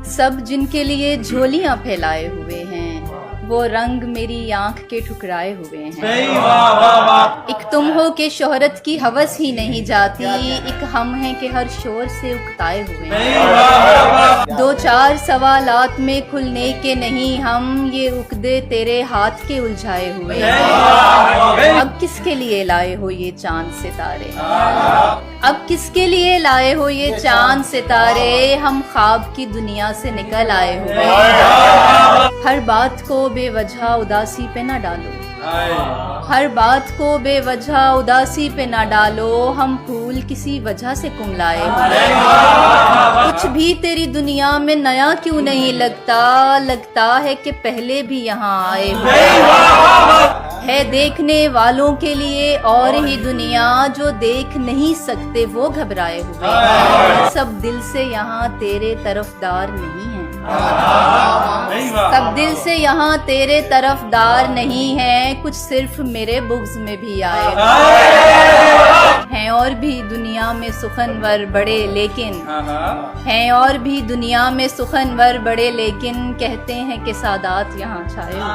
सब जिनके लिए झोलियां फैलाए हुए हैं, वो रंग मेरी आंख के ठुकराए हुए हैं। एक तुम हो के शोहरत की हवस ही नहीं जाती, एक हम हैं कि हर शोर से उकताए हुए हैं। दो चार सवालात में खुलने के नहीं हम, ये उकदे तेरे हाथ के उलझाए हुए हैं। अब किसके लिए लाए हो ये चांद सितारे, अब किसके लिए लाए हो ये चांद सितारे, हम ख्वाब की दुनिया से निकल आए हुए हैं। हर बात को बेवजह उदासी पे ना डालो, हर बात को बेवजह उदासी पे ना डालो, हम फूल किसी वजह से कुमलाए हुए हैं। कुछ भी तेरी दुनिया में नया क्यों नहीं लगता, लगता है कि पहले भी यहाँ आए हुए है। देखने वालों के लिए और ही दुनिया, जो देख नहीं सकते वो घबराए हुए हैं। सब दिल से यहाँ तेरे तरफदार नहीं है, सब दिल से यहाँ तेरे तरफदार नहीं है, कुछ सिर्फ मेरे बुग़्ज़ में भी आए हैं। और भी दुनिया में सुखनवर बड़े लेकिन, हैं और भी दुनिया में सुखनवर बड़े लेकिन, कहते हैं कि सादात यहाँ छाए हुए हैं।